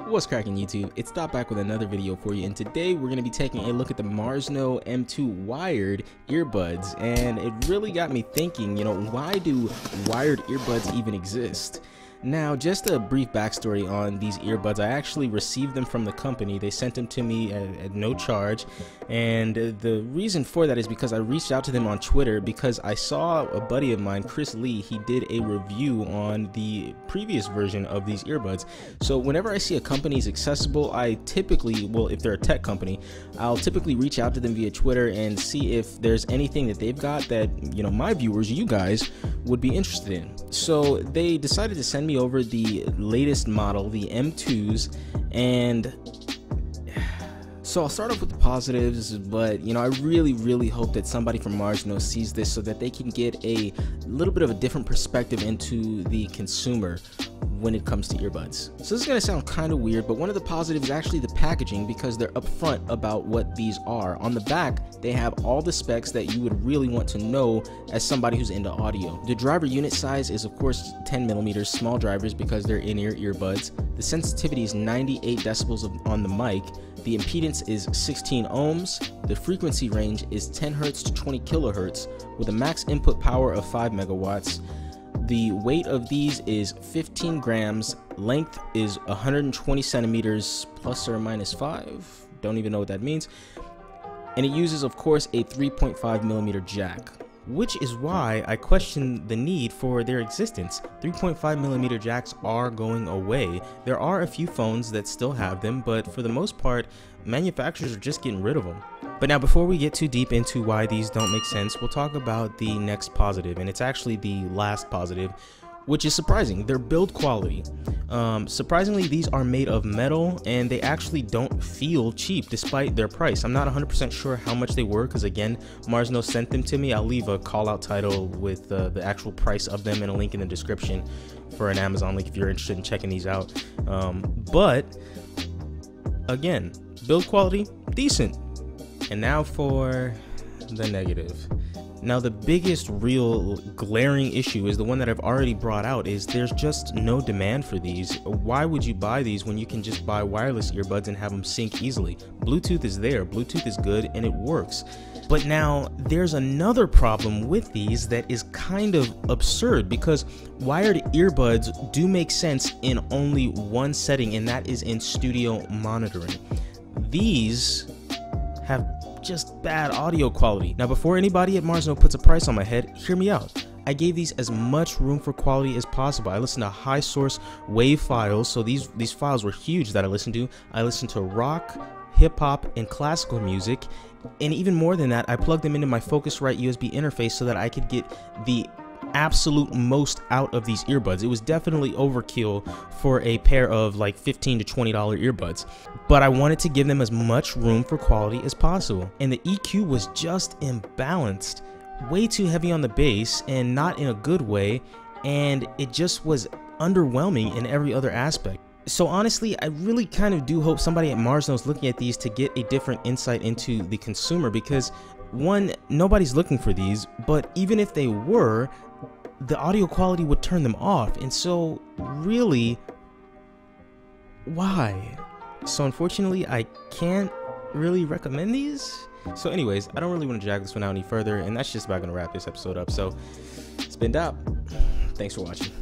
What's cracking, YouTube? It's Dot back with another video for you, and today we're going to be taking a look at the Marsno M2 wired earbuds, and it really got me thinking, why do wired earbuds even exist? Now, just a brief backstory on these earbuds. I actually received them from the company. They sent them to me at no charge, and the reason for that is because I reached out to them on Twitter because I saw a buddy of mine, Chris Lee. He did a review on the previous version of these earbuds. So whenever I see a company is accessible, I typically, well, if they're a tech company, I'll typically reach out to them via Twitter and see if there's anything that they've got that, my viewers, you guys, would be interested in. So they decided to send me over the latest model, the M2s, and so I'll start off with the positives, but I really hope that somebody from Marsno sees this so that they can get a little bit of a different perspective into the consumer when it comes to earbuds. So this is going to sound kind of weird, but one of the positives is actually the packaging, because they're upfront about what these are. On the back, they have all the specs that you would really want to know as somebody who's into audio. The driver unit size is, of course, 10 millimeters, small drivers because they're in-ear earbuds. The sensitivity is 98 decibels on the mic. The impedance is 16 ohms. The frequency range is 10 hertz to 20 kilohertz with a max input power of 5 megawatts. The weight of these is 15 grams. Length is 120 centimeters plus or minus 5. Don't even know what that means. And it uses, of course, a 3.5 millimeter jack, which is why I question the need for their existence. 3.5 millimeter jacks are going away. There are a few phones that still have them, but for the most part, manufacturers are just getting rid of them. But now, before we get too deep into why these don't make sense, we'll talk about the next positive, and it's actually the last positive, which is surprising. Their build quality. Surprisingly, these are made of metal, and they actually don't feel cheap despite their price. I'm not 100% sure how much they were, because again, Marsno sent them to me. I'll leave a call out title with the actual price of them and a link in the description for an Amazon link if you're interested in checking these out. But again, build quality, decent. And now for the negative. Now, the biggest real glaring issue is the one that I've already brought out, is there's just no demand for these. Why would you buy these when you can just buy wireless earbuds and have them sync easily? Bluetooth is there, Bluetooth is good, and it works. But now there's another problem with these that is kind of absurd, because wired earbuds do make sense in only one setting, and that is in studio monitoring. These have just bad audio quality. Now, before anybody at Marsno puts a price on my head, hear me out. I gave these as much room for quality as possible. I listened to high source wave files, so these files were huge that I listened to. I listened to rock, hip hop, and classical music, and even more than that, I plugged them into my Focusrite USB interface so that I could get the absolute most out of these earbuds. It was definitely overkill for a pair of like $15 to $20 earbuds, but I wanted to give them as much room for quality as possible. And the EQ was just imbalanced, way too heavy on the bass and not in a good way, and it just was underwhelming in every other aspect. So honestly, I really kind of do hope somebody at Marsno is looking at these to get a different insight into the consumer, because one, nobody's looking for these, but even if they were, the audio quality would turn them off. And so really, why? So unfortunately, I can't really recommend these. So anyways, I don't really want to drag this one out any further, and that's just about gonna wrap this episode up. So it's been Dap. Thanks for watching.